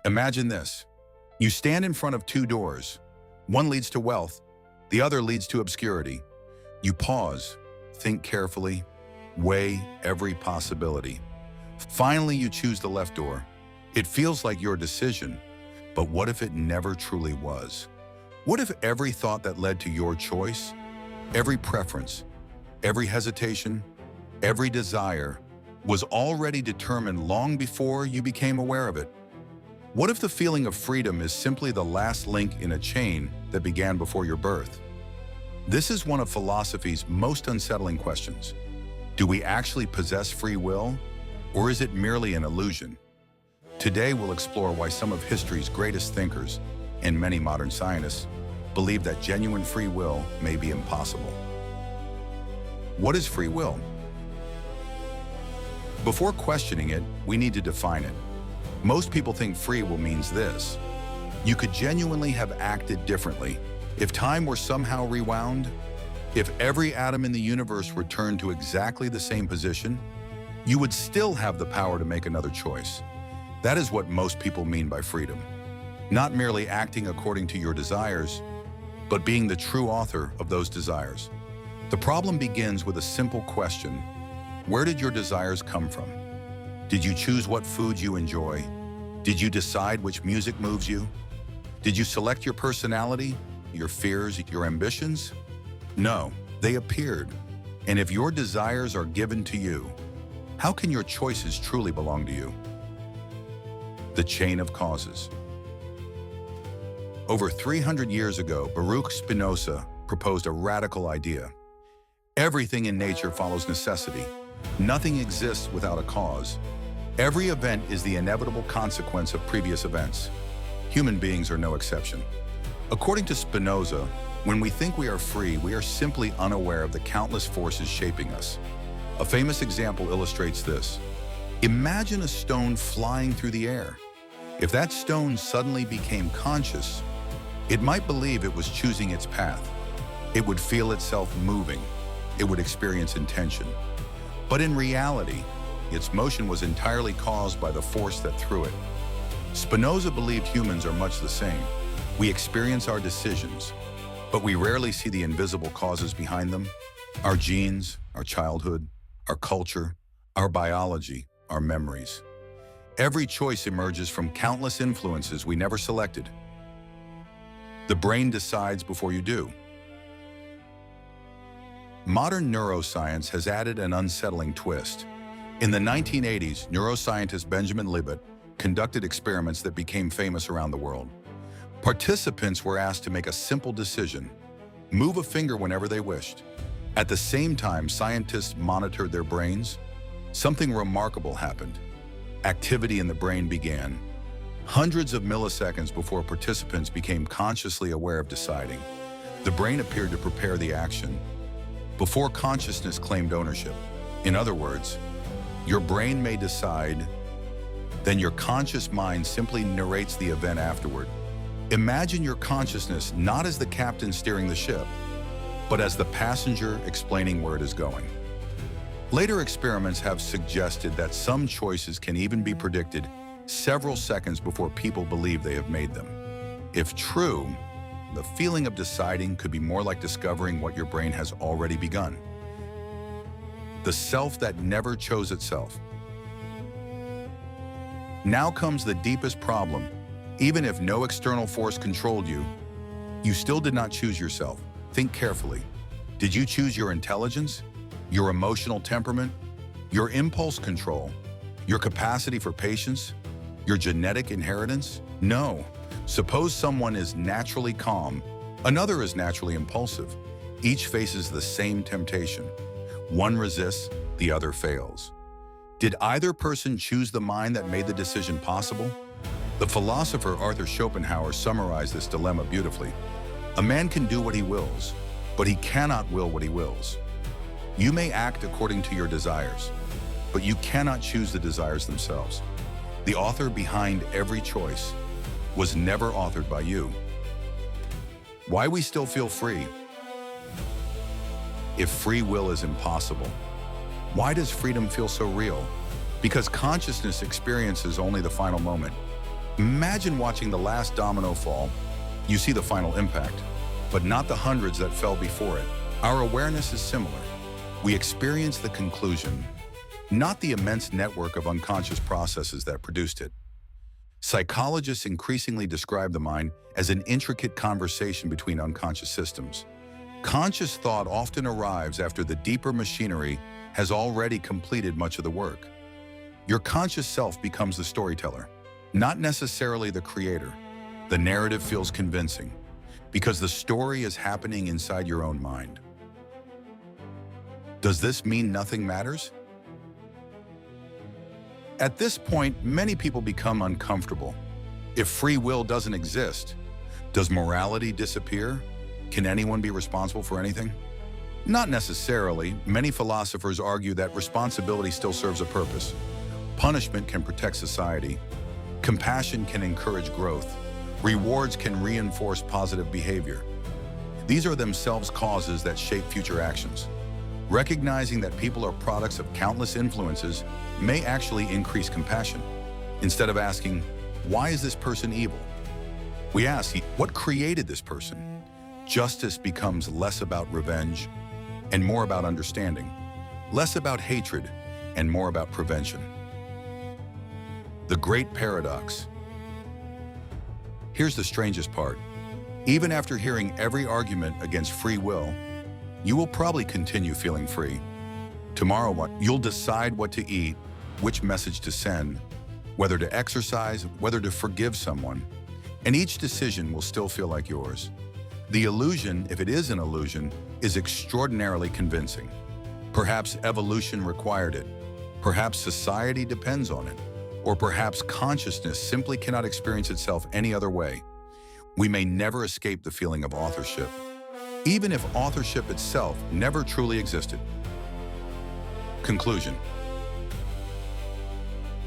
Imagine this. You stand in front of two doors. One leads to wealth, the other leads to obscurity. You pause, think carefully, weigh every possibility. Finally, you choose the left door. It feels like your decision, but what if it never truly was? What if every thought that led to your choice, every preference, every hesitation, every desire, was already determined long before you became aware of it? What if the feeling of freedom is simply the last link in a chain that began before your birth? This is one of philosophy's most unsettling questions. Do we actually possess free will, or is it merely an illusion? Today we'll explore why some of history's greatest thinkers, and many modern scientists, believe that genuine free will may be impossible. What is free will? Before questioning it, we need to define it. Most people think free will means this: you could genuinely have acted differently if time were somehow rewound, if every atom in the universe returned to exactly the same position, you would still have the power to make another choice. That is what most people mean by freedom. Not merely acting according to your desires, but being the true author of those desires. The problem begins with a simple question: where did your desires come from? Did you choose what foods you enjoy? Did you decide which music moves you? Did you select your personality, your fears, your ambitions? No, they appeared. And if your desires are given to you, how can your choices truly belong to you? The chain of causes. Over 300 years ago, Baruch Spinoza proposed a radical idea. Everything in nature follows necessity. Nothing exists without a cause. Every event is the inevitable consequence of previous events. Human beings are no exception. According to Spinoza, when we think we are free, we are simply unaware of the countless forces shaping us. A famous example illustrates this. Imagine a stone flying through the air. If that stone suddenly became conscious, it might believe it was choosing its path. It would feel itself moving. It would experience intention. But in reality, its motion was entirely caused by the force that threw it. Spinoza believed humans are much the same. We experience our decisions, but we rarely see the invisible causes behind them. Our genes, our childhood, our culture, our biology, our memories. Every choice emerges from countless influences we never selected. The brain decides before you do. Modern neuroscience has added an unsettling twist. In the 1980s, neuroscientist Benjamin Libet conducted experiments that became famous around the world. Participants were asked to make a simple decision: move a finger whenever they wished. At the same time, scientists monitored their brains. Something remarkable happened. Activity in the brain began. Hundreds of milliseconds before participants became consciously aware of deciding. The brain appeared to prepare the action before consciousness claimed ownership. In other words, your brain may decide, then your conscious mind simply narrates the event afterward. Imagine your consciousness not as the captain steering the ship, but as the passenger explaining where it is going. Later experiments have suggested that some choices can even be predicted several seconds before people believe they have made them. If true, the feeling of deciding could be more like discovering what your brain has already begun. The self that never chose itself. Now comes the deepest problem. Even if no external force controlled you, you still did not choose yourself. Think carefully. Did you choose your intelligence, your emotional temperament, your impulse control, your capacity for patience, your genetic inheritance? No. Suppose someone is naturally calm, another is naturally impulsive. Each faces the same temptation. One resists, the other fails. Did either person choose the mind that made the decision possible? The philosopher Arthur Schopenhauer summarized this dilemma beautifully. A man can do what he wills, but he cannot will what he wills. You may act according to your desires, but you cannot choose the desires themselves. The author behind every choice was never authored by you. Why we still feel free? If free will is impossible, why does freedom feel so real? Because consciousness experiences only the final moment. Imagine watching the last domino fall. You see the final impact, but not the hundreds that fell before it. Our awareness is similar. We experience the conclusion, not the immense network of unconscious processes that produced it. Psychologists increasingly describe the mind as an intricate conversation between unconscious systems. Conscious thought often arrives after the deeper machinery has already completed much of the work. Your conscious self becomes the storyteller, not necessarily the creator. The narrative feels convincing because the story is happening inside your own mind. Does this mean nothing matters? At this point, many people become uncomfortable. If free will doesn't exist, does morality disappear? Can anyone be responsible for anything? Not necessarily. Many philosophers argue that responsibility still serves a purpose. Punishment can protect society. Compassion can encourage growth. Rewards can reinforce positive behavior. These are themselves causes that shape future actions. Recognizing that people are products of countless influences may actually increase compassion. Instead of asking, why is this person evil? We ask, what created this person? Justice becomes less about revenge and more about understanding, less about hatred and more about prevention. The great paradox. Here's the strangest part. Even after hearing every argument against free will, you will probably continue feeling free. Tomorrow, you'll decide what to eat, which message to send, whether to exercise, whether to forgive someone, and each decision will still feel like yours. The illusion, if it is an illusion, is extraordinarily convincing. Perhaps evolution required it. Perhaps society depends on it. Or perhaps consciousness simply cannot experience itself any other way. We may never escape the feeling of authorship, even if authorship itself never truly existed. Conclusion.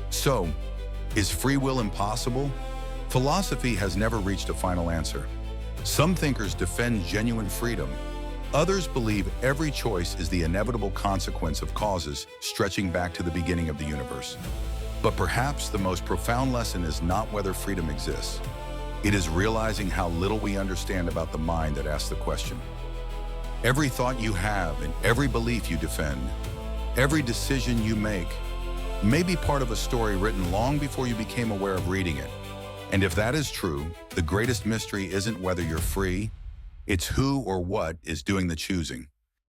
So, is free will impossible? Philosophy has never reached a final answer. Some thinkers defend genuine freedom. Others believe every choice is the inevitable consequence of causes stretching back to the beginning of the universe. But perhaps the most profound lesson is not whether freedom exists. It is realizing how little we understand about the mind that asks the question. Every thought you have and every belief you defend, every decision you make, may be part of a story written long before you became aware of reading it. And if that is true, the greatest mystery isn't whether you're free, it's who or what is doing the choosing.